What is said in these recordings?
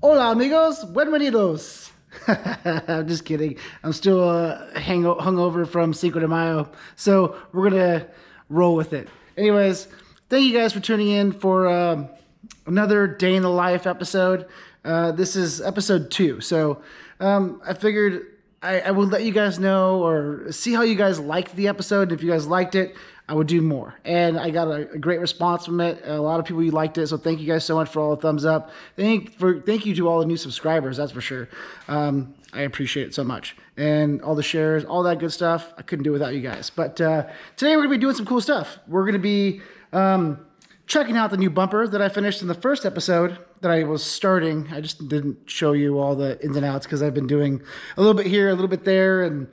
Hola amigos, bienvenidos. I'm just kidding. I'm still hungover from Cinco de Mayo, so we're gonna roll with it. Anyways, thank you guys for tuning in for another day in the life episode. This is episode 2, so I figured I would let you guys know or see how you guys liked the episode. If you guys liked it, I would do more. And I got a great response from it. A lot of people, you liked it, so thank you guys so much for all the thumbs up. Thank you to all the new subscribers, that's for sure. I appreciate it so much. And all the shares, all that good stuff. I couldn't do it without you guys. But today we're going to be doing some cool stuff. We're going to be checking out the new bumper that I finished in the first episode that I was starting. I just didn't show you all the ins and outs because I've been doing a little bit here, a little bit there, and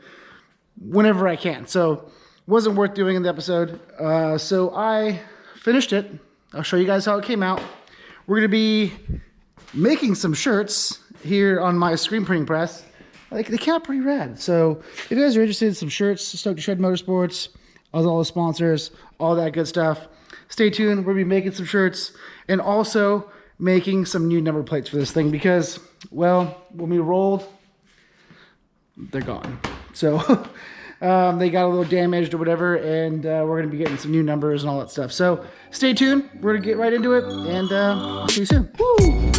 whenever I can. So wasn't worth doing in the episode. So I finished it. I'll show you guys how it came out. We're going to be making some shirts here on my screen printing press. They came out pretty rad. So if you guys are interested in some shirts, Stoked to Shred Motorsports, all the sponsors, all that good stuff, stay tuned. We'll be making some shirts and also making some new number plates for this thing because, well, when we rolled, they're gone. So they got a little damaged or whatever, and we're going to be getting some new numbers and all that stuff. So stay tuned. We're going to get right into it, and I'll see you soon. Woo!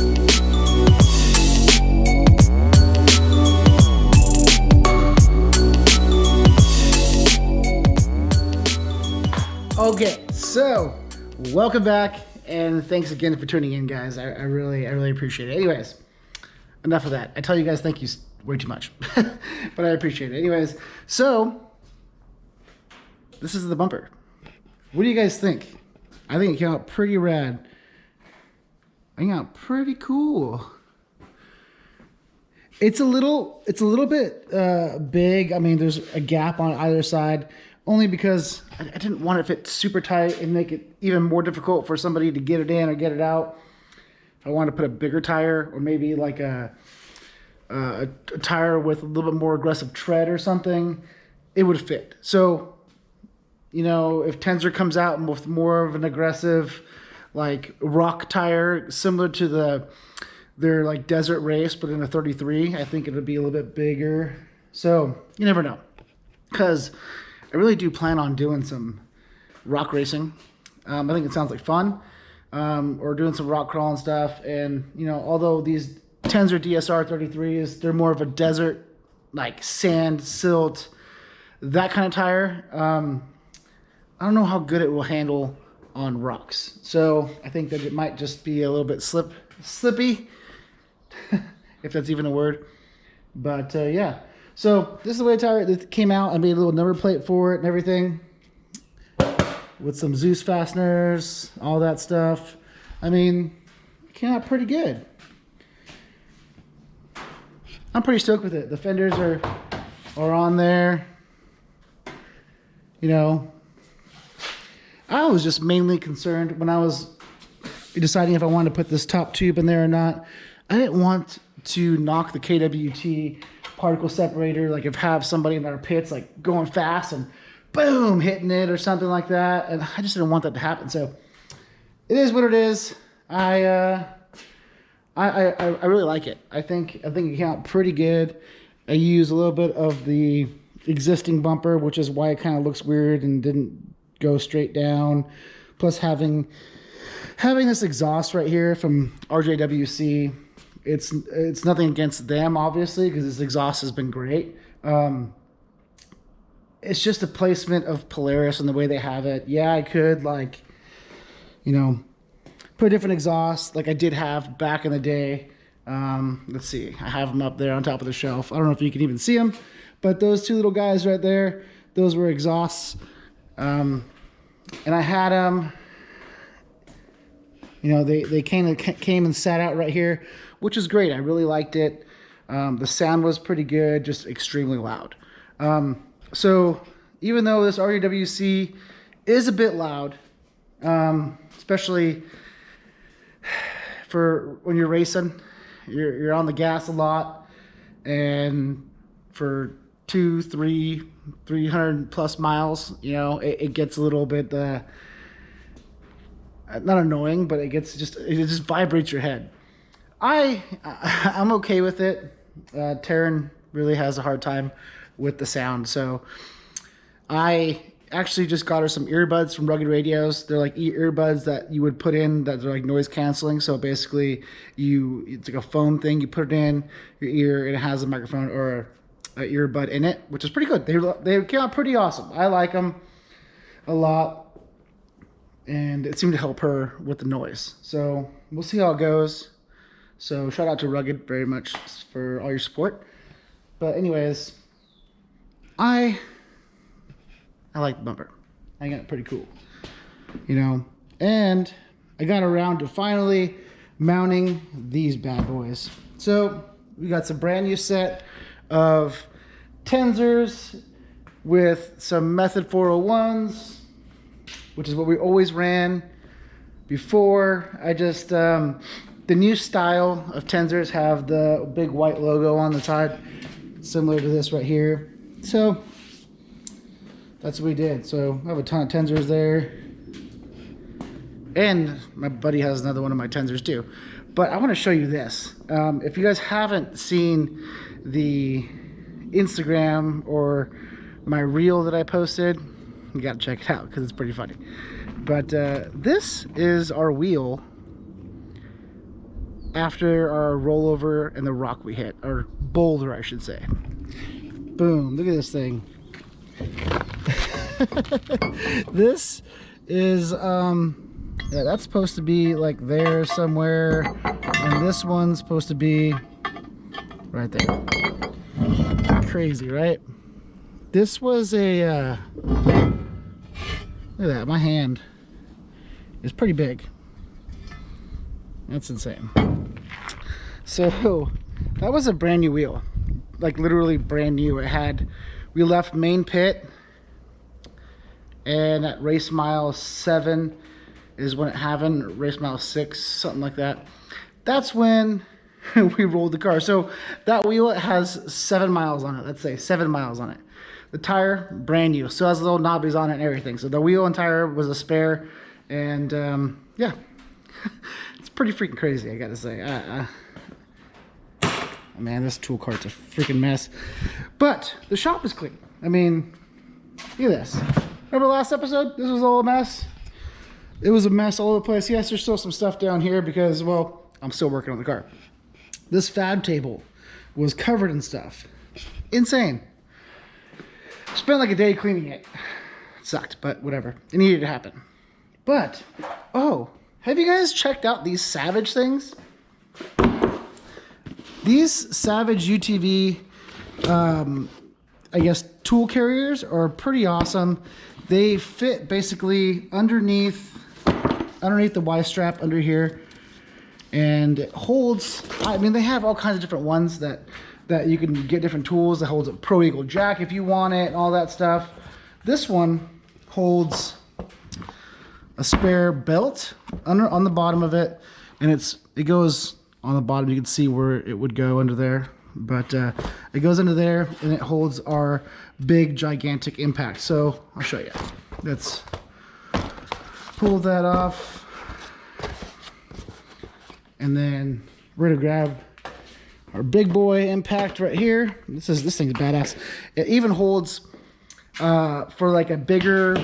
Okay, so welcome back, and thanks again for tuning in, guys. I really appreciate it. Anyways, enough of that. I tell you guys thank you way too much, but I appreciate it. Anyways, so this is the bumper. What do you guys think? I think it came out pretty rad. I think it came out pretty cool. It's a little bit big. I mean, there's a gap on either side, only because I didn't want it to fit super tight and make it even more difficult for somebody to get it in or get it out. If I wanted to put a bigger tire or maybe like a tire with a little bit more aggressive tread or something, it would fit. So, you know, if Tensor comes out with more of an aggressive like rock tire similar to their like desert race but in a 33, I think it would be a little bit bigger. So you never know, because I really do plan on doing some rock racing. I think it sounds like fun, or doing some rock crawling stuff. And you know, although these Tensor DSR 33s, they're more of a desert, like sand, silt, that kind of tire. I don't know how good it will handle on rocks. So I think that it might just be a little bit slippy, if that's even a word. But yeah. So this is the way the tire came out. I made a little number plate for it and everything, with some Zeus fasteners, all that stuff. I mean, it came out pretty good. I'm pretty stoked with it. The fenders are on there. You know, I was just mainly concerned when I was deciding if I wanted to put this top tube in there or not. I didn't want to knock the KWT particle separator, like if have somebody in our pits like going fast and boom hitting it or something like that, and I just didn't want that to happen. So it is what it is. I really like it. I think it came out pretty good. I used a little bit of the existing bumper, which is why it kind of looks weird and didn't go straight down. Plus having this exhaust right here from RJWC, it's nothing against them, obviously, because this exhaust has been great. It's just the placement of Polaris and the way they have it. Yeah, I could, like, you know, put a different exhaust like I did have back in the day. Let's see. I have them up there on top of the shelf. I don't know if you can even see them, but those two little guys right there, those were exhausts. And I had them, you know, they came and sat out right here, which is great. I really liked it. The sound was pretty good, just extremely loud. So even though this RUWC is a bit loud, especially for when you're racing, you're on the gas a lot, and for 300 plus miles, you know, it gets a little bit not annoying, but it just vibrates your head. I'm okay with it. Taryn really has a hard time with the sound, so I actually just got her some earbuds from Rugged Radios. They're like earbuds that you would put in that are like noise canceling. So basically, it's like a phone thing. You put it in your ear, and it has a microphone or an earbud in it, which is pretty good. They came out pretty awesome. I like them a lot, and it seemed to help her with the noise. So we'll see how it goes. So shout out to Rugged very much for all your support. But anyways, I like the bumper. I got it pretty cool, you know. And I got around to finally mounting these bad boys. So we got some brand new set of Tensors with some Method 401s, which is what we always ran before. I just the new style of Tensors have the big white logo on the side, similar to this right here. So that's what we did. So I have a ton of Tensors there. And my buddy has another one of my Tensors too. But I want to show you this. If you guys haven't seen the Instagram or my reel that I posted, you got to check it out because it's pretty funny. But this is our wheel after our rollover and the rock we hit, or boulder I should say. Boom, look at this thing. This is yeah, that's supposed to be like there somewhere, and this one's supposed to be right there. Crazy, right? This was a look at that, my hand is pretty big. That's insane. So that was a brand new wheel, like literally brand new. We left main pit, and at race mile 7 is when it happened, race mile 6, something like that. That's when we rolled the car. So that wheel has 7 miles on it, let's say 7 miles on it. The tire, brand new, still has little knobbies on it and everything. So the wheel and tire was a spare, and yeah, it's pretty freaking crazy, I gotta say. Man, this tool cart's a freaking mess. But the shop is clean. I mean, look at this. Remember last episode? This was all a mess. It was a mess all over the place. Yes, there's still some stuff down here because, well, I'm still working on the car. This fab table was covered in stuff. Insane. Spent like a day cleaning it. It sucked, but whatever. It needed to happen. But, oh, have you guys checked out these Savage things? These Savage UTV, I guess, tool carriers are pretty awesome. They fit basically underneath the Y strap under here, and it holds. I mean, they have all kinds of different ones that you can get different tools. That holds a Pro Eagle jack if you want it, and all that stuff. This one holds a spare belt on the bottom of it, and it goes on the bottom. You can see where it would go under there, but it goes under there, and it holds our big gigantic impact. So I'll show you. Let's pull that off, and then we're gonna grab our big boy impact right here. This thing's badass. It even holds for like a bigger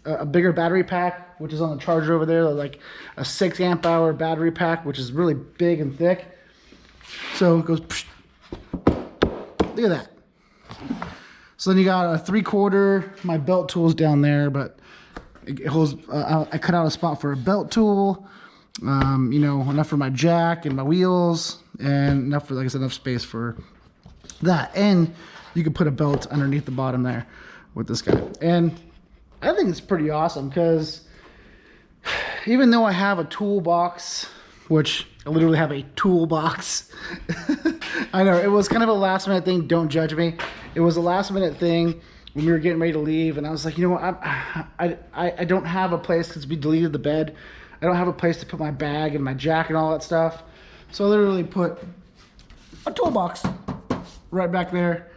battery pack, which is on the charger over there, like a 6 amp hour battery pack, which is really big and thick. So it goes, look at that. So then you got a 3/4, my belt tool's down there, but it holds, I cut out a spot for a belt tool, you know, enough for my jack and my wheels, and enough for, like I said, enough space for that. And you can put a belt underneath the bottom there with this guy. And I think it's pretty awesome because even though I have a toolbox, which I literally have a toolbox. I know, it was kind of a last minute thing. Don't judge me. It was a last minute thing when we were getting ready to leave. And I was like, you know what? I don't have a place because we deleted the bed. I don't have a place to put my bag and my jack and all that stuff. So I literally put a toolbox right back there.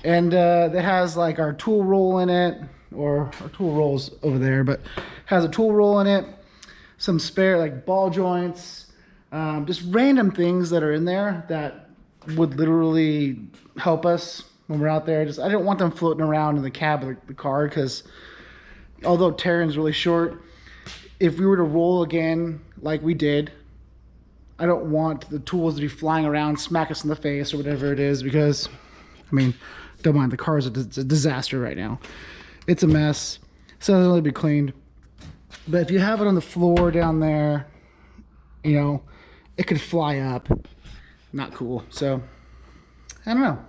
And that has like our tool roll in it, or our tool rolls over there, but has a tool roll in it, some spare like ball joints, Just random things that are in there that would literally help us when we're out there. I don't want them floating around in the cab of the car, because although Terran's really short, if we were to roll again like we did, I don't want the tools to be flying around, smack us in the face or whatever it is, because, I mean, don't mind, the car is a disaster right now. It's a mess. So it doesn't really be cleaned. But if you have it on the floor down there, you know, it could fly up. Not cool. So, I don't know.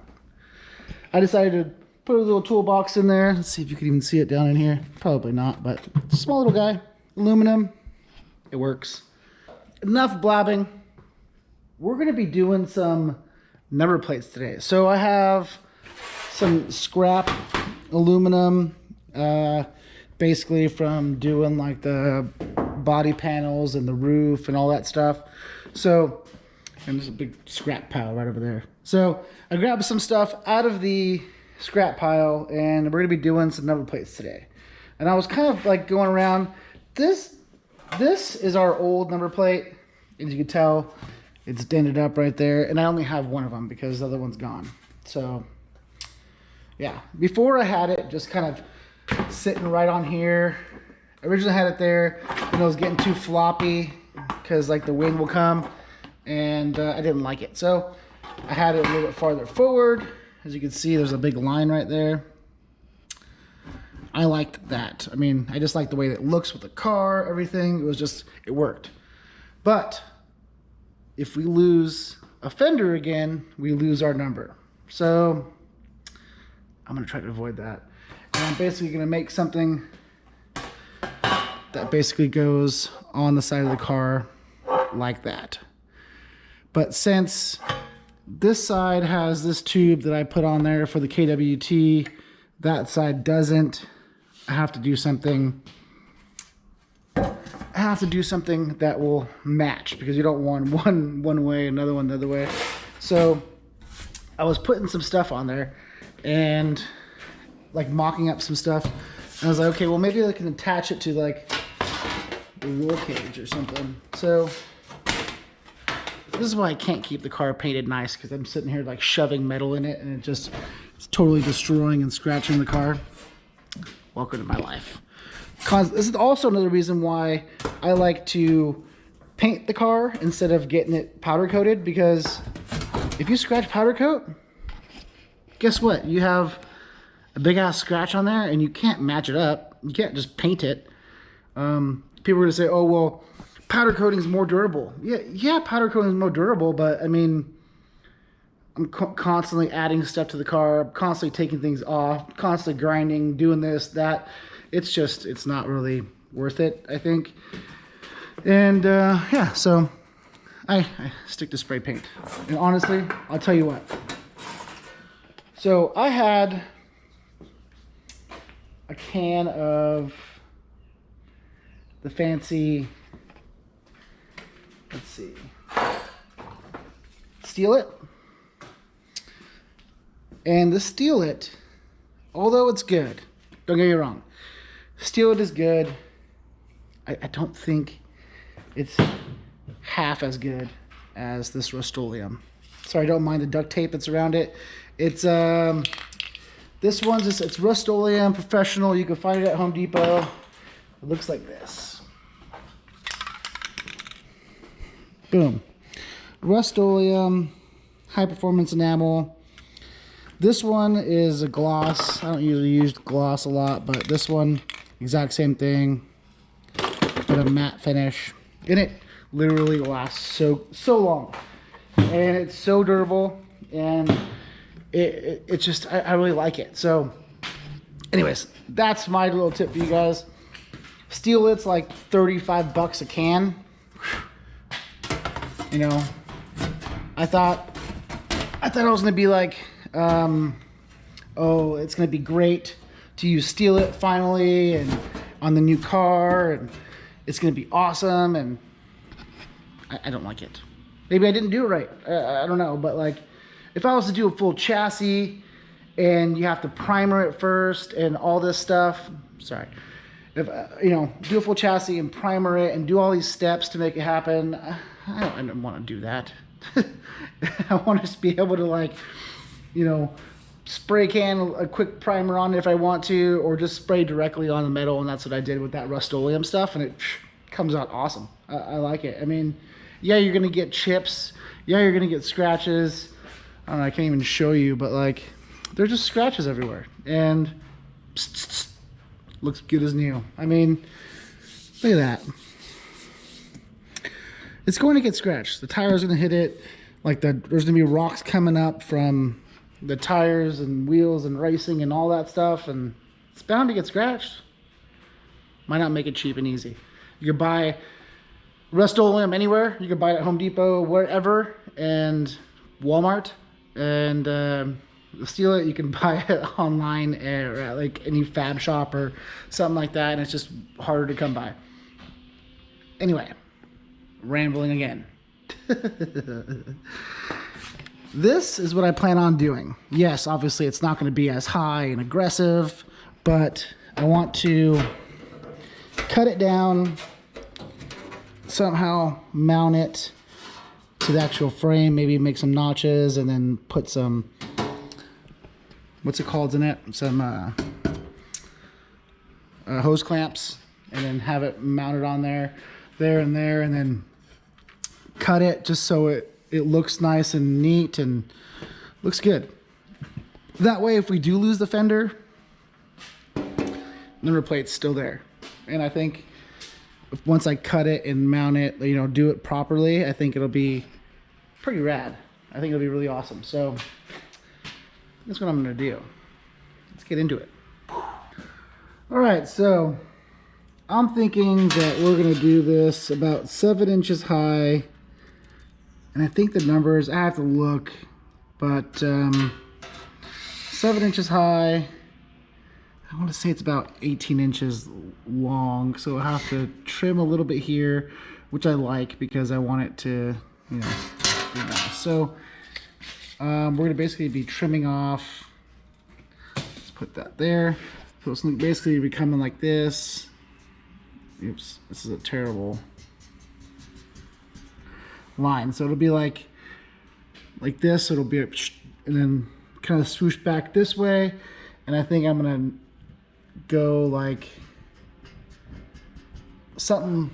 I decided to put a little toolbox in there. Let's see if you can even see it down in here. Probably not, but it's a small little guy. Aluminum. It works. Enough blabbing. We're going to be doing some number plates today. So I have some scrap aluminum, basically from doing like the body panels and the roof and all that stuff. So, and there's a big scrap pile right over there. So I grabbed some stuff out of the scrap pile, and we're going to be doing some number plates today. And I was kind of like going around. This is our old number plate. As you can tell, it's dented up right there, and I only have one of them because the other one's gone. So yeah, before I had it just kind of sitting right on here. I originally had it there, and it was getting too floppy because like the wind will come, and I didn't like it. So I had it a little bit farther forward. As you can see, there's a big line right there. I liked that. I mean, I just like the way it looks with the car, everything. It worked. But if we lose a fender again, we lose our number. So I'm gonna try to avoid that. And I'm basically gonna make something that basically goes on the side of the car like that. But since this side has this tube that I put on there for the KWT, that side doesn't, I have to do something that will match, because you don't want one way, another one the other way. So I was putting some stuff on there and like mocking up some stuff. And I was like, okay, well maybe I can attach it to like the roll cage or something. So this is why I can't keep the car painted nice, because I'm sitting here like shoving metal in it, and it's totally destroying and scratching the car. Welcome to my life. This is also another reason why I like to paint the car instead of getting it powder coated, because if you scratch powder coat, guess what? You have a big ass scratch on there, and you can't match it up. You can't just paint it. People are gonna say, oh well, powder coating is more durable. Yeah, powder coating is more durable, but I mean, I'm constantly adding stuff to the car, constantly taking things off, constantly grinding, doing this, that. It's not really worth it, I think. And yeah, so I stick to spray paint. And honestly, I'll tell you what. So I had a can of the fancy, let's see, Steel It. And the Steel It, although it's good, don't get me wrong, Steel It is good. I don't think it's half as good as this Rust-Oleum. Sorry, don't mind the duct tape that's around it. It's this one's it's Rust-Oleum Professional. You can find it at Home Depot. It looks like this. Boom. Rust-Oleum high performance enamel. This one is a gloss. I don't usually use gloss a lot, but this one, exact same thing, but a matte finish. And it literally lasts so long. And it's so durable, and it's just, I really like it. So anyways, that's my little tip for you guys. Steel It's like 35 bucks a can. You know, I thought it was gonna be like, oh, it's gonna be great to use Steel It finally and on the new car, and it's gonna be awesome, and I don't like it. Maybe I didn't do it right. I don't know, but like, if I was to do a full chassis and you have to primer it first and all this stuff, sorry, if you know, do a full chassis and primer it and do all these steps to make it happen, I don't want to do that. I want to just be able to, like, you know, spray can a quick primer on it if I want to, or just spray directly on the metal, and that's what I did with that Rust-Oleum stuff, and it comes out awesome. I like it. I mean, yeah, you're gonna get chips, yeah, you're gonna get scratches. I don't know, I can't even show you, but like, there's just scratches everywhere, and looks good as new. I mean, look at that. It's going to get scratched. The tire's gonna hit it. Like, there's gonna be rocks coming up from the tires and wheels and racing and all that stuff, and it's bound to get scratched. Why not make it cheap and easy? You can buy Rust-Oleum anywhere. You can buy it at Home Depot, wherever, and Walmart, and steal it. You can buy it online or at like any fab shop or something like that, and it's just harder to come by. Anyway, rambling again. This is what I plan on doing. Yes, obviously it's not going to be as high and aggressive, but I want to cut it down, somehow mount it to the actual frame, maybe make some notches, and then put some, what's it called in it? Some hose clamps, and then have it mounted on there, and then cut it just so it looks nice and neat and looks good. That way, if we do lose the fender, the number plate's still there. And I think once I cut it and mount it, you know, do it properly, I think it'll be pretty rad. I think it'll be really awesome. So that's what I'm gonna do. Let's get into it. All right, so I'm thinking that we're gonna do this about 7 inches high. And I think the numbers, I have to look, but 7 inches high. I want to say it's about 18 inches long. So I have to trim a little bit here, which I like because I want it to, you know, be nice. So we're going to basically be trimming off. Let's put that there. So it's basically becoming like this. Oops, this is a terrible line. So it'll be like this. So it'll be, and then kind of swoosh back this way. And I think I'm gonna go like something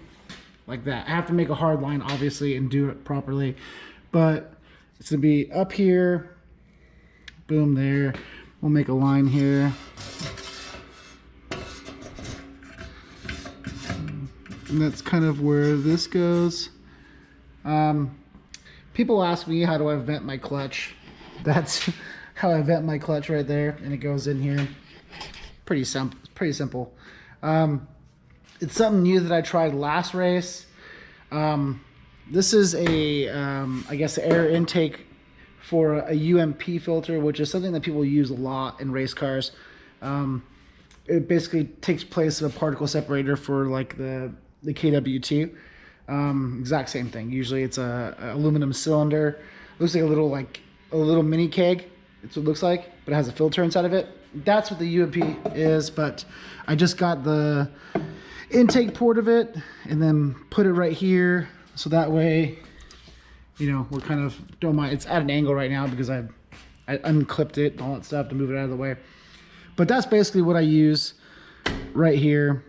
like that. I have to make a hard line, obviously, and do it properly. But it's gonna be up here, boom, there. We'll make a line here. And that's kind of where this goes. People ask me, how do I vent my clutch? That's how I vent my clutch right there, and it goes in here. Pretty simple. It's something new that I tried last race. This is a, I guess, air intake for a UMP filter, which is something that people use a lot in race cars. It basically takes place of a particle separator for like the KW2. Exact same thing. Usually it's a aluminum cylinder. Looks like a little mini keg. That's what it looks like, but it has a filter inside of it. That's what the UMP is, but I just got the intake port of it and then put it right here. So that way, you know, we're kind of, don't mind, it's at an angle right now because I unclipped it and all that stuff to move it out of the way. But that's basically what I use right here.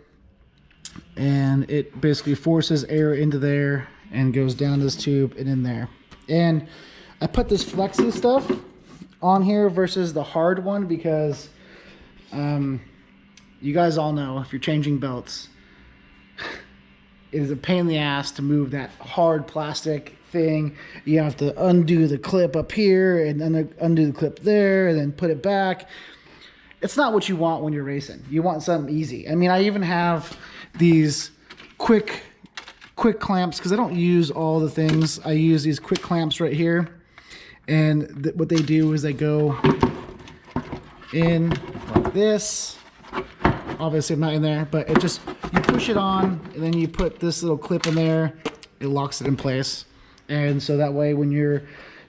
And it basically forces air into there and goes down this tube and in there. And I put this flexi stuff on here versus the hard one because you guys all know, if you're changing belts, it is a pain in the ass to move that hard plastic thing. You have to undo the clip up here and then undo the clip there and then put it back. It's not what you want when you're racing. You want something easy. I mean, I even have these quick clamps because I don't use all the things. I use these quick clamps right here, and what they do is they go in like this. Obviously I'm not in there, but it just, you push it on and then you put this little clip in there, it locks it in place. And so that way when you're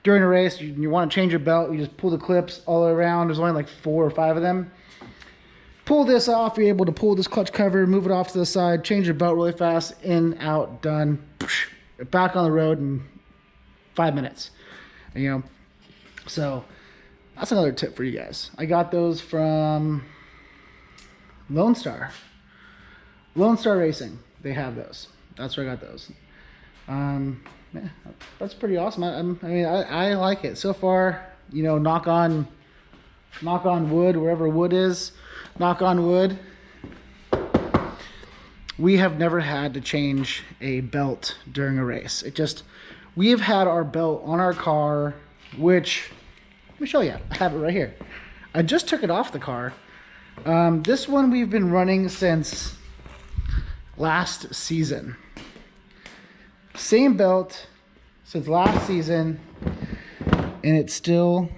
during a race, you want to change your belt, you just pull the clips all the way around. There's only like 4 or 5 of them. Pull this off, you're able to pull this clutch cover, move it off to the side, change your belt really fast, in, out, done. back on the road in 5 minutes, you know. So that's another tip for you guys. I got those from Lone Star Racing. They have those. That's where I got those. Yeah, that's pretty awesome. I like it so far. You know, knock on wood, wherever wood is, knock on wood. We have never had to change a belt during a race. We have had our belt on our car, which, let me show you. I have it right here. I just took it off the car. This one we've been running since last season. Same belt since last season, and it's still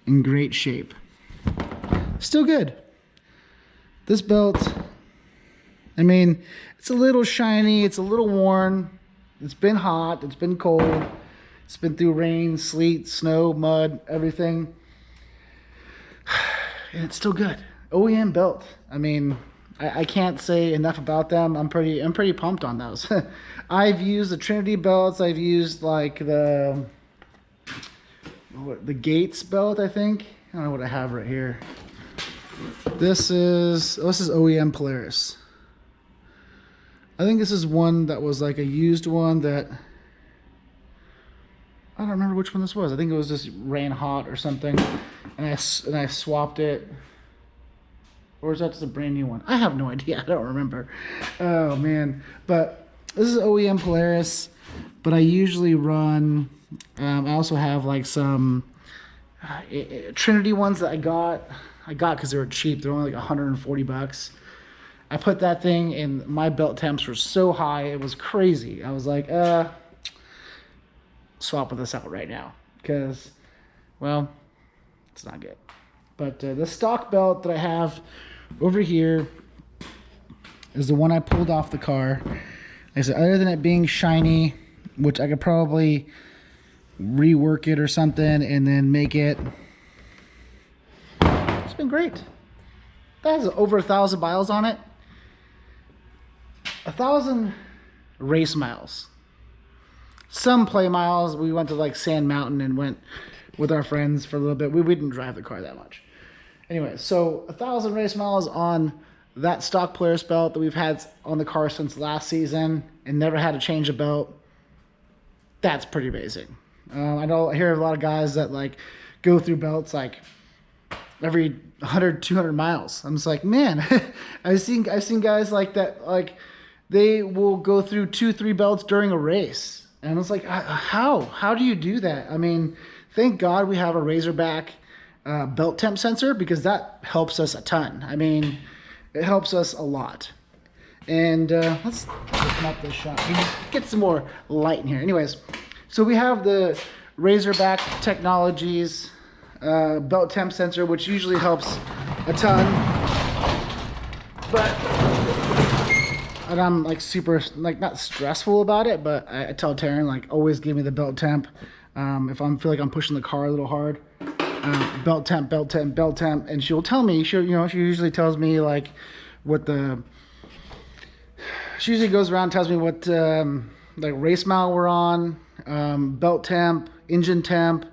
in great shape. Still good. This belt, I mean, it's a little shiny, it's a little worn, it's been hot, it's been cold, it's been through rain, sleet, snow, mud, everything, and it's still good. OEM belt. I mean, I can't say enough about them. I'm pretty pumped on those. I've used the Trinity belts. I've used like the Gates belt, I think. I don't know what I have right here. This is OEM Polaris. I think this is one that was like a used one that, I don't remember which one this was. I think it was just ran hot or something, and I swapped it. Or is that just a brand new one? I have no idea. I don't remember. Oh man! But this is OEM Polaris. But I usually run. I also have like some Trinity ones that I got because they were cheap. They're only like $140. I put that thing in. My belt temps were so high, it was crazy. I was like, swapping this out right now because, well, it's not good. But the stock belt that I have over here is the one I pulled off the car. Like I said, other than it being shiny, which I could probably rework it or something and then make it. It's been great. That has over 1,000 miles on it. 1,000 race miles. Some play miles. We went to like Sand Mountain and went with our friends for a little bit. We didn't drive the car that much. Anyway, so 1,000 race miles on that stock Polaris belt that we've had on the car since last season and never had to change a belt. That's pretty amazing. I hear a lot of guys that like go through belts like every 100, 200 miles. I'm just like, man, I've seen guys like that, like they will go through 2-3 belts during a race. And I was like, how do you do that? I mean, thank God we have a Razorback belt temp sensor, because that helps us a ton. I mean, it helps us a lot. And let's open up this shot. Get some more light in here. Anyways, so we have the Razorback Technologies belt temp sensor, which usually helps a ton. And I'm like super, like not stressful about it, but I tell Taryn, like, always give me the belt temp. If I feel like I'm pushing the car a little hard, belt temp, and she'll tell me, she usually tells me like what she usually goes around and tells me what like race mile we're on, belt temp, engine temp,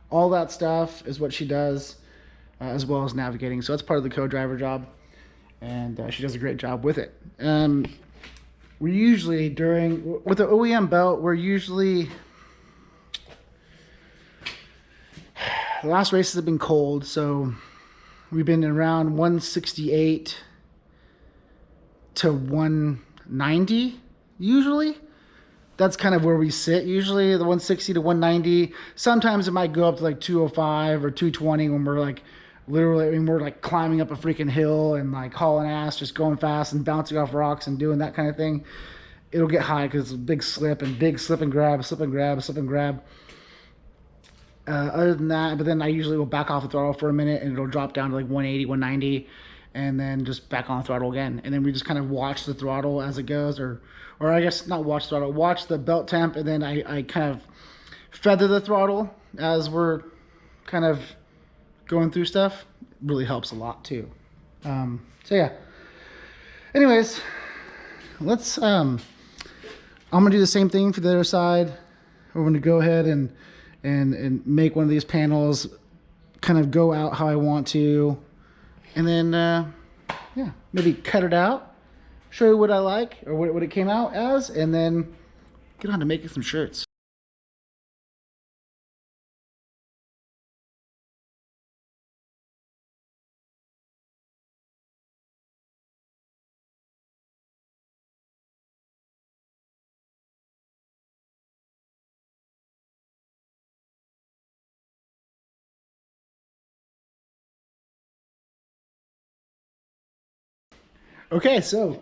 all that stuff is what she does, as well as navigating. So that's part of the co-driver job, and she does a great job with it. We usually with the OEM belt, we're usually, the last races have been cold, so we've been around 168 to 190 usually. That's kind of where we sit usually, the 160 to 190. Sometimes it might go up to like 205 or 220 when we're like literally, I mean, we're like climbing up a freaking hill and like hauling ass, just going fast and bouncing off rocks and doing that kind of thing. It'll get high because it's a big slip and grab. Other than that, but then I usually will back off the throttle for a minute and it'll drop down to like 180, 190, and then just back on the throttle again. And then we just kind of watch the throttle as it goes, or I guess not watch the throttle, watch the belt temp, and then I kind of feather the throttle as we're kind of going through stuff. Really helps a lot too. So yeah. Anyways, let's I'm gonna do the same thing for the other side. We're gonna go ahead and make one of these panels kind of go out how I want to, and then yeah, maybe cut it out, show you what I like or what it came out as, and then get on to making some shirts. Okay, so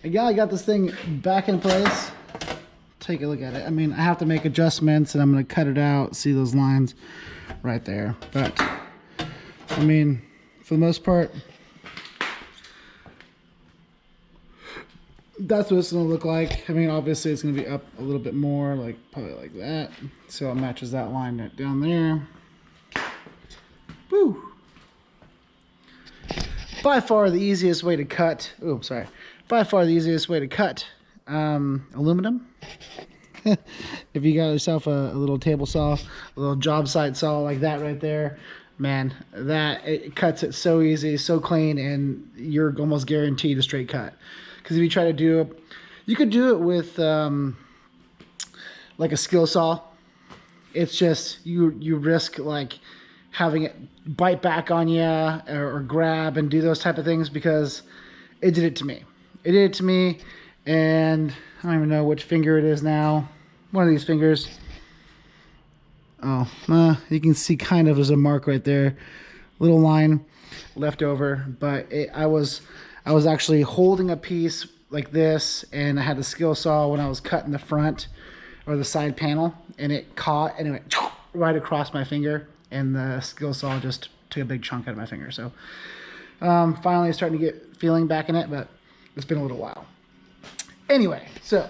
again, I got this thing back in place. Take a look at it. I mean, I have to make adjustments, and I'm going to cut it out. See those lines right there. But I mean, for the most part, that's what it's going to look like. I mean, obviously it's going to be up a little bit more, like probably like that, so it matches that line right down there. Woo! By far the easiest way to cut, oops, sorry. By far the easiest way to cut aluminum. If you got yourself a little table saw, a little job site saw like that right there, man, that it cuts it so easy, so clean, and you're almost guaranteed a straight cut. Because if you try to do it, you could do it with like a skill saw. It's just you risk like having it bite back on you or grab and do those type of things, because it did it to me. It did it to me, and I don't even know which finger it is now. One of these fingers. Oh, you can see kind of there's a mark right there, little line left over. But I was actually holding a piece like this, and I had the skill saw when I was cutting the front or the side panel, and it caught and it went right across my finger, and the skill saw just took a big chunk out of my finger. So finally starting to get feeling back in it, but it's been a little while. Anyway, so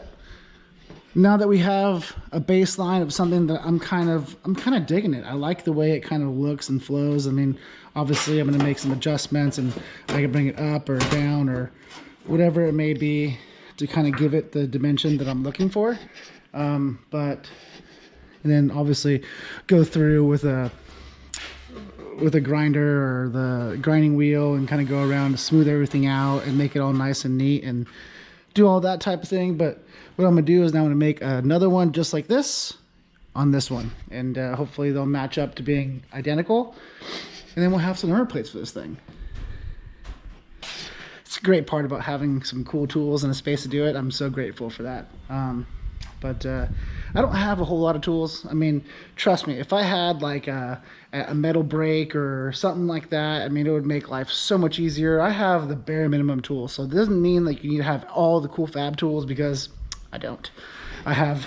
now that we have a baseline of something that I'm kind of digging it. I like the way it kind of looks and flows. I mean, obviously I'm going to make some adjustments, and I can bring it up or down or whatever it may be to kind of give it the dimension that I'm looking for. And then obviously go through with a grinder or the grinding wheel and kind of go around to smooth everything out and make it all nice and neat and do all that type of thing. But what I'm gonna do is now I'm gonna make another one just like this on this one, and hopefully they'll match up to being identical, and then we'll have some number plates for this thing. It's a great part about having some cool tools and a space to do it. I'm so grateful for that. But I don't have a whole lot of tools. I mean, trust me, if I had like a metal brake or something like that, I mean, it would make life so much easier. I have the bare minimum tools, so it doesn't mean like you need to have all the cool fab tools, because I don't. I have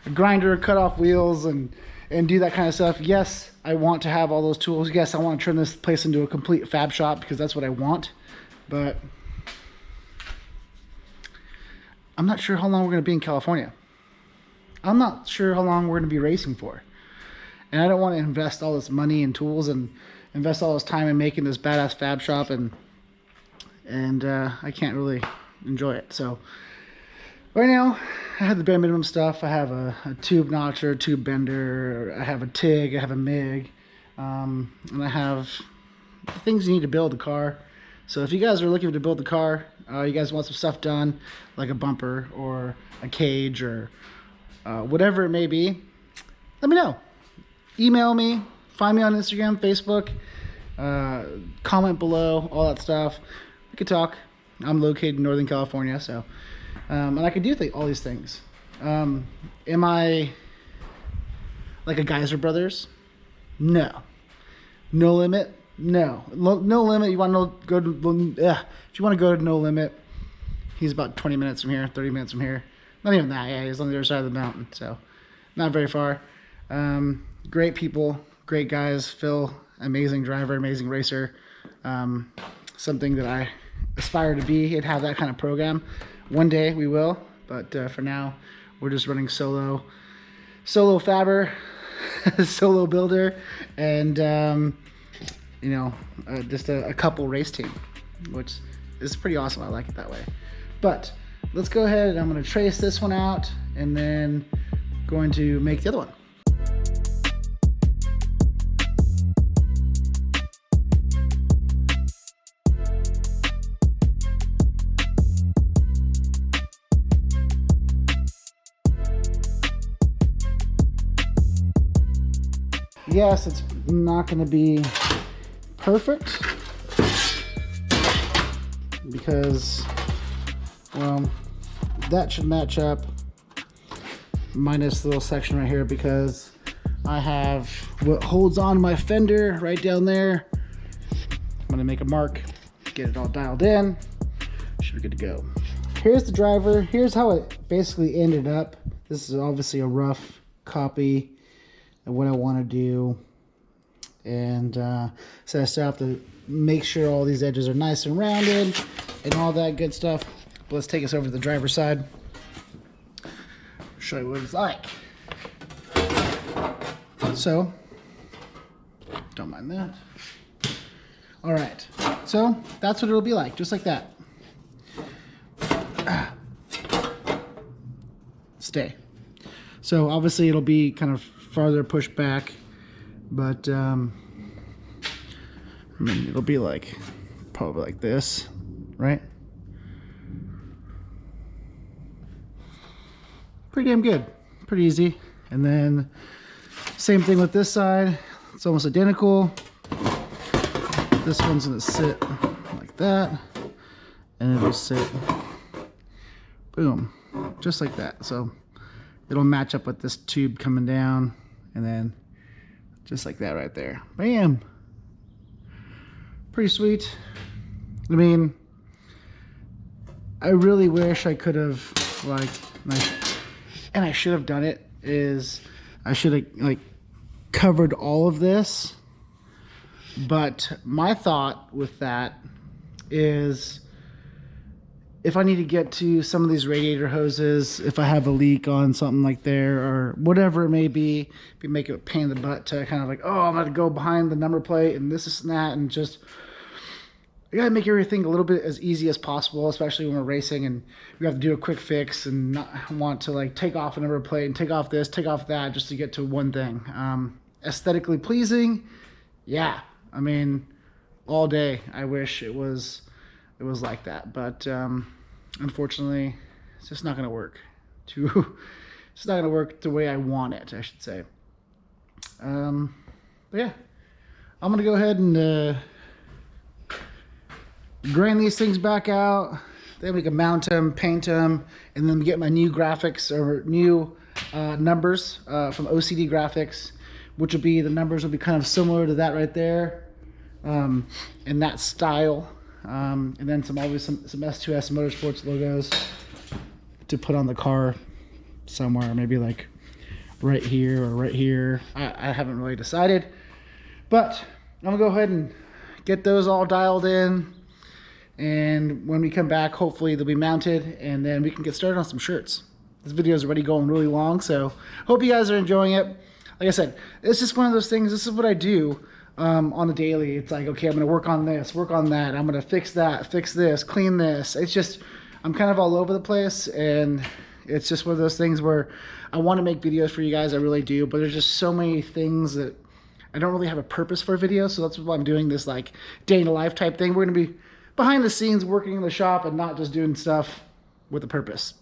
a grinder, cut off wheels, and do that kind of stuff. Yes, I want to have all those tools. Yes, I want to turn this place into a complete fab shop, because that's what I want. But I'm not sure how long we're going to be in California. I'm not sure how long we're going to be racing for. And I don't want to invest all this money and tools and invest all this time in making this badass fab shop, and I can't really enjoy it. So right now, I have the bare minimum stuff. I have a tube notcher, tube bender, I have a TIG, I have a MIG, and I have the things you need to build a car. So if you guys are looking to build the car, you guys want some stuff done, like a bumper or a cage or whatever it may be, let me know. Email me, find me on Instagram, Facebook, comment below, all that stuff. We could talk. I'm located in Northern California, so and I could do all these things. Am I like a Geyser Brothers? No. No Limit? No. No Limit. You want to go to? If you want to go to No Limit, he's about 20 minutes from here, 30 minutes from here. Not even that. Yeah, he's on the other side of the mountain, so not very far. Great people, great guys. Phil, amazing driver, amazing racer. Something that I aspire to be and have that kind of program. One day we will, but for now, we're just running solo fabber, solo builder, and just a couple race team, which is pretty awesome. I like it that way. But let's go ahead and I'm going to trace this one out and then going to make the other one. Yes, it's not going to be perfect because, well, that should match up minus the little section right here because I have what holds on my fender right down there. I'm going to make a mark, get it all dialed in. Should be good to go. Here's the driver. Here's how it basically ended up. This is obviously a rough copy of what I want to do, and so I still have to make sure all these edges are nice and rounded and all that good stuff. But let's take us over to the driver's side, show you what it's like. So don't mind that. All right, so that's what it'll be like, just like that. Stay. So obviously it'll be kind of farther pushed back, but I mean, it'll be like probably like this, right? Pretty damn good, pretty easy. And then same thing with this side, it's almost identical. This one's gonna sit like that, and it'll sit, boom, just like that. So it'll match up with this tube coming down, and then just like that right there. Bam! Pretty sweet. I mean, I really wish I could have, like, and I should have done it, is I should have, like, covered all of this. But my thought with that is, if I need to get to some of these radiator hoses, if I have a leak on something like there or whatever it may be, make it a pain in the butt to kind of like, oh, I'm gonna go behind the number plate and this and that, and just, I gotta make everything a little bit as easy as possible, especially when we're racing and we have to do a quick fix and not want to like take off a number plate and take off this, take off that, just to get to one thing. Aesthetically pleasing, yeah. I mean, all day I wish it was like that, but unfortunately it's just not going to work. It's not going to work the way I want it, I should say. But yeah, I'm going to go ahead and grind these things back out, then we can mount them, paint them, and then get my new graphics or new numbers from OCD Graphics, which will be, the numbers will be kind of similar to that right there, in that style. And then some S2S Motorsports logos to put on the car somewhere, maybe like right here or right here. I haven't really decided, but I'm gonna go ahead and get those all dialed in, and when we come back, hopefully they'll be mounted, and then we can get started on some shirts. This video is already going really long, so hope you guys are enjoying it. Like I said, it's just one of those things. This is what I do on the daily. It's like, okay, I'm gonna work on this, work on that, I'm gonna fix that, fix this, clean this. It's just, I'm kind of all over the place, and it's just one of those things where I want to make videos for you guys, I really do, but there's just so many things that I don't really have a purpose for videos, so that's why I'm doing this like day in the life type thing. We're gonna be behind the scenes working in the shop and not just doing stuff with a purpose.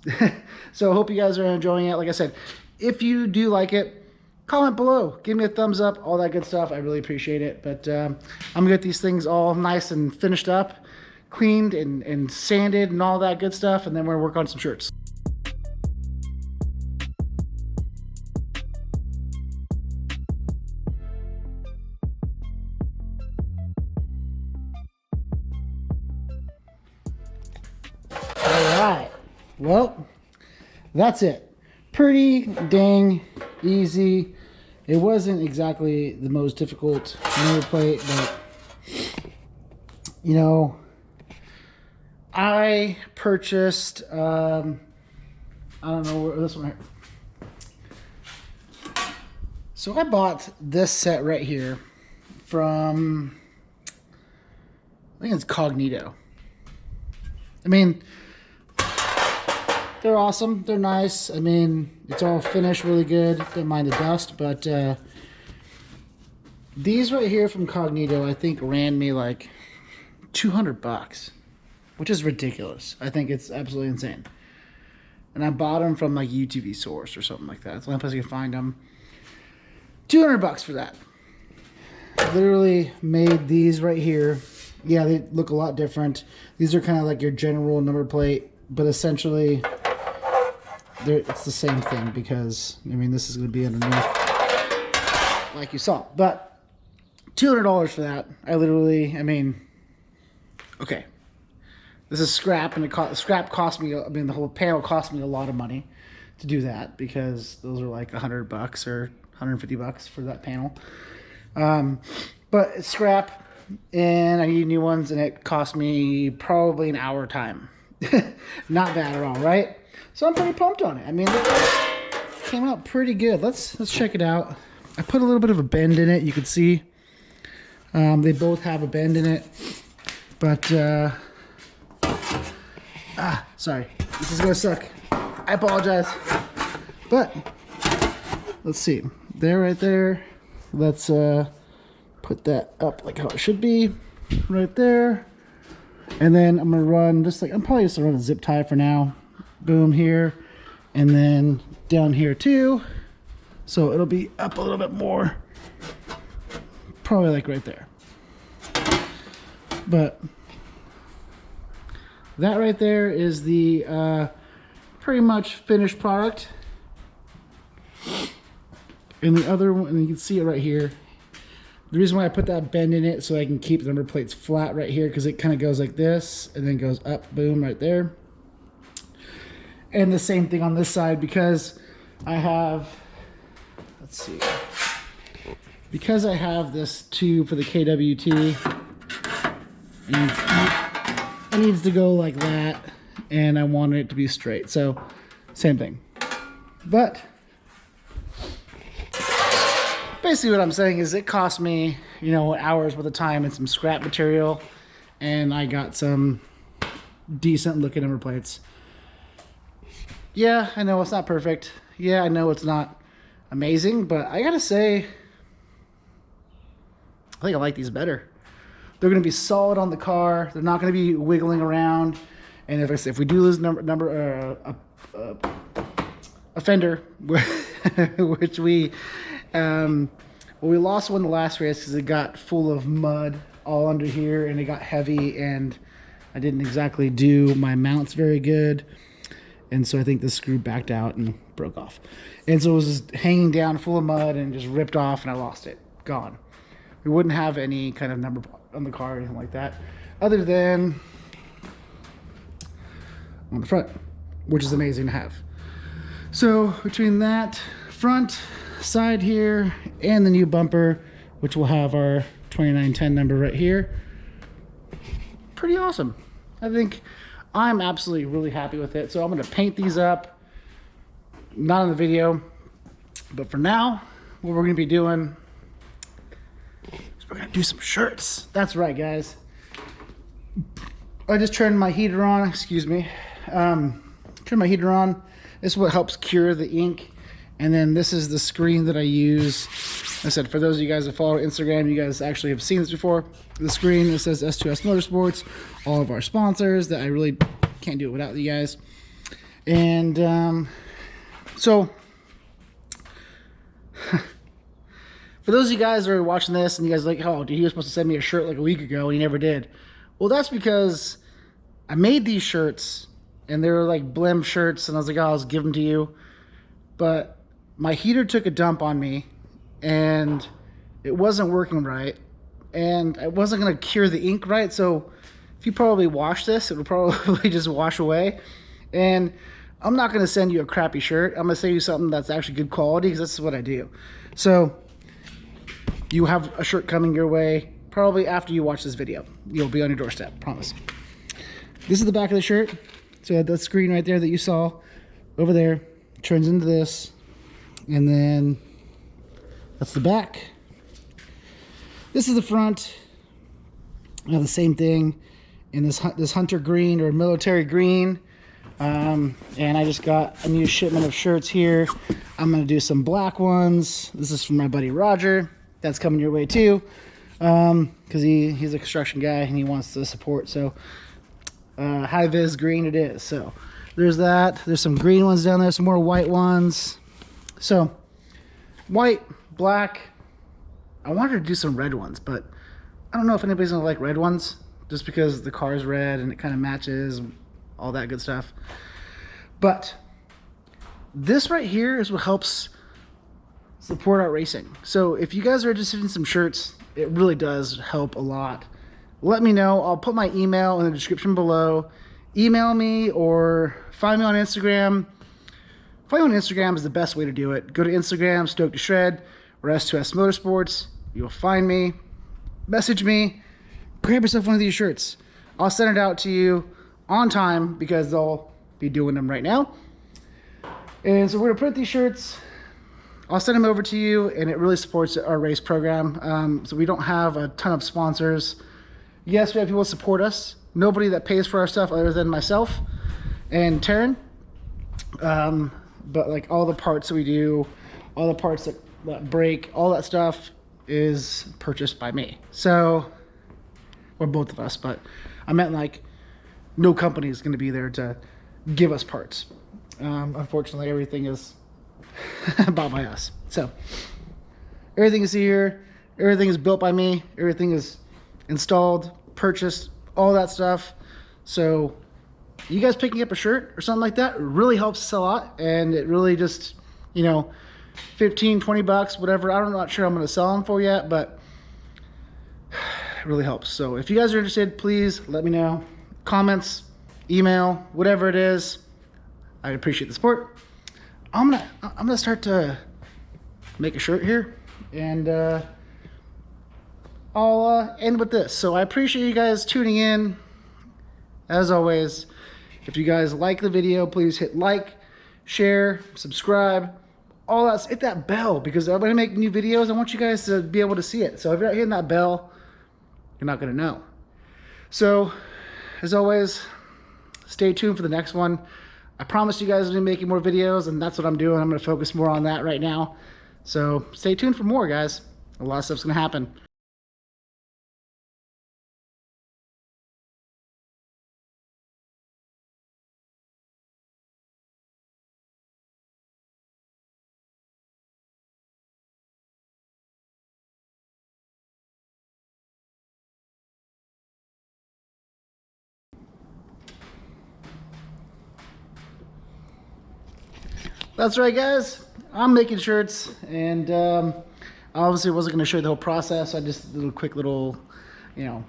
So I hope you guys are enjoying it. Like I said, if you do like it, comment below, give me a thumbs up, all that good stuff. I really appreciate it. But I'm gonna get these things all nice and finished up, cleaned and sanded and all that good stuff, and then we're gonna work on some shirts. All right, well, that's it. Pretty dang easy. It wasn't exactly the most difficult number plate, but you know, I purchased I don't know where this one here. So I bought this set right here from, I think it's Cognito. I mean, they're awesome. They're nice. I mean, it's all finished really good. Don't mind the dust, but these right here from Cognito, I think ran me like $200, which is ridiculous. I think it's absolutely insane. And I bought them from like UTV Source or something like that. It's the only place I can find them. $200 for that. Literally made these right here. Yeah, they look a lot different. These are kind of like your general number plate, but essentially it's the same thing because, I mean, this is going to be underneath like you saw. But $200 for that. I mean, okay. This is scrap, and scrap cost me, I mean, the whole panel cost me a lot of money to do that because those are like $100 or $150 for that panel. But it's scrap, and I need new ones, and it cost me probably an hour time. Not bad at all, right? So I'm pretty pumped on it. I mean, it came out pretty good. Let's check it out. I put a little bit of a bend in it. You can see they both have a bend in it, but sorry, this is gonna suck. I apologize. But let's see, there, right there. Let's put that up like how it should be, right there. And then I'm gonna run just like, I'm probably just gonna run a zip tie for now. Boom here, and then down here too. So it'll be up a little bit more, probably like right there. But that right there is the pretty much finished product. And the other one, and you can see it right here. The reason why I put that bend in it so I can keep the number plates flat right here, because it kind of goes like this and then goes up, boom, right there. And the same thing on this side, because I have, let's see, because I have this tube for the KWT, it needs to go like that, and I want it to be straight. So same thing. But basically what I'm saying is it cost me, you know, hours worth of time and some scrap material, and I got some decent looking number plates. Yeah, I know it's not perfect. Yeah, I know it's not amazing, but I gotta say, I think I like these better. They're gonna be solid on the car. They're not gonna be wiggling around. And if we do lose a fender, which we lost one the last race because it got full of mud all under here, and it got heavy, and I didn't exactly do my mounts very good. And so I think the screw backed out and broke off. And so it was just hanging down full of mud and just ripped off, and I lost it. Gone. We wouldn't have any kind of number on the car or anything like that, other than on the front, which is amazing to have. So between that front side here and the new bumper, which will have our 2910 number right here, pretty awesome. I think I'm absolutely really happy with it. So I'm going to paint these up, not in the video, but for now, what we're going to be doing is we're going to do some shirts. That's right, guys. I just turned my heater on, excuse me. Turn my heater on. This is what helps cure the ink. And then this is the screen that I use. Like I said, for those of you guys that follow Instagram, you guys actually have seen this before. The screen that says S2S Motorsports, all of our sponsors that I really can't do it without you guys. And so for those of you guys that are watching this and you guys are like, oh, dude, he was supposed to send me a shirt like a week ago and he never did. Well, that's because I made these shirts and they were like blim shirts, and I was like, oh, I'll just give them to you. But my heater took a dump on me and it wasn't working right, and I wasn't going to cure the ink right. So if you probably wash this, it will probably just wash away. And I'm not going to send you a crappy shirt. I'm going to send you something that's actually good quality, because this is what I do. So you have a shirt coming your way probably after you watch this video. You'll be on your doorstep, promise. This is the back of the shirt. So that screen right there that you saw over there turns into this, and then that's the back. This is the front. I have the same thing in this hunter green or military green. And I just got a new shipment of shirts here. I'm gonna do some black ones. This is from my buddy Roger. That's coming your way too, because he's a construction guy and he wants the support. So high vis green it is. So there's that. There's some green ones down there, some more white ones. So white, black. I wanted to do some red ones, but I don't know if anybody's gonna like red ones, just because the car is red and it kind of matches, all that good stuff. But this right here is what helps support our racing. So if you guys are interested in some shirts, it really does help a lot. Let me know. I'll put my email in the description below. Email me or find me on Instagram. Find me on Instagram is the best way to do it. Go to Instagram, Stoked to Shred, or S2S Motorsports. You'll find me. Message me. Grab yourself one of these shirts. I'll send it out to you on time because they'll be doing them right now. And so we're gonna print these shirts. I'll send them over to you, and it really supports our race program. So we don't have a ton of sponsors. Yes, we have people that support us. Nobody that pays for our stuff other than myself and Taryn. But like all the parts that we do, all the parts that break, all that stuff is purchased by me. So, or both of us, but I meant like no company is going to be there to give us parts. Unfortunately, everything is bought by us. So everything is here, everything is built by me, everything is installed, purchased, all that stuff. So you guys picking up a shirt or something like that really helps sell out, and it really just, you know, 15, 20 bucks, whatever. I'm not sure I'm going to sell them for yet, but it really helps. So if you guys are interested, please let me know. Comments, email, whatever it is. I appreciate the support. I'm gonna start to make a shirt here, and I'll end with this. So I appreciate you guys tuning in. As always, if you guys like the video, please hit like, share, subscribe, all that. Hit that bell, because when I make new videos, I want you guys to be able to see it. So if you're not hitting that bell, you're not gonna know. So as always, stay tuned for the next one. I promised you guys I'll be making more videos, and that's what I'm doing. I'm going to focus more on that right now. So stay tuned for more, guys. A lot of stuff's going to happen. That's right, guys. I'm making shirts, and obviously I wasn't going to show you the whole process. I just did a quick little, you know,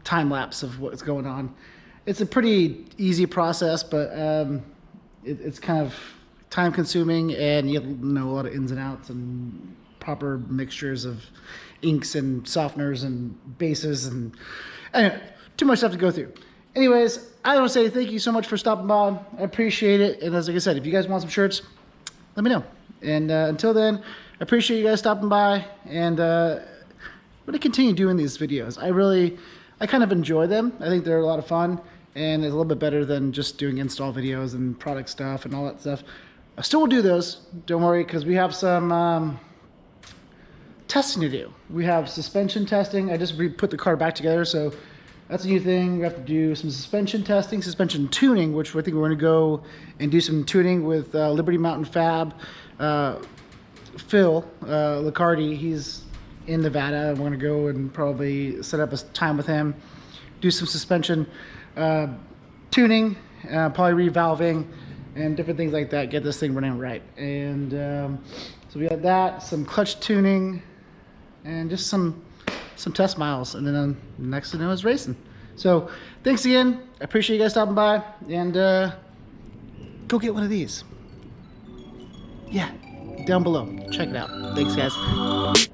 time lapse of what's going on. It's a pretty easy process, but it's kind of time consuming, and you have to know a lot of ins and outs and proper mixtures of inks and softeners and bases, and anyway, too much stuff to go through. Anyways, I want to say thank you so much for stopping by. I appreciate it. And as like I said, if you guys want some shirts, let me know. And until then, I appreciate you guys stopping by. And I'm going to continue doing these videos. I kind of enjoy them. I think they're a lot of fun. And it's a little bit better than just doing install videos and product stuff and all that stuff. I still will do those. Don't worry, because we have some testing to do. We have suspension testing. I just put the car back together, so that's a new thing. We have to do some suspension testing, suspension tuning, which I think we're going to go and do some tuning with Liberty Mountain Fab. Phil Licardi, he's in Nevada. We're going to go and probably set up a time with him, do some suspension tuning, probably revalving, and different things like that. Get this thing running right. And so we got that, some clutch tuning, and just some test miles, and then next thing you know is racing. So thanks again. I appreciate you guys stopping by, and go get one of these. Yeah, down below. Check it out. Thanks, guys.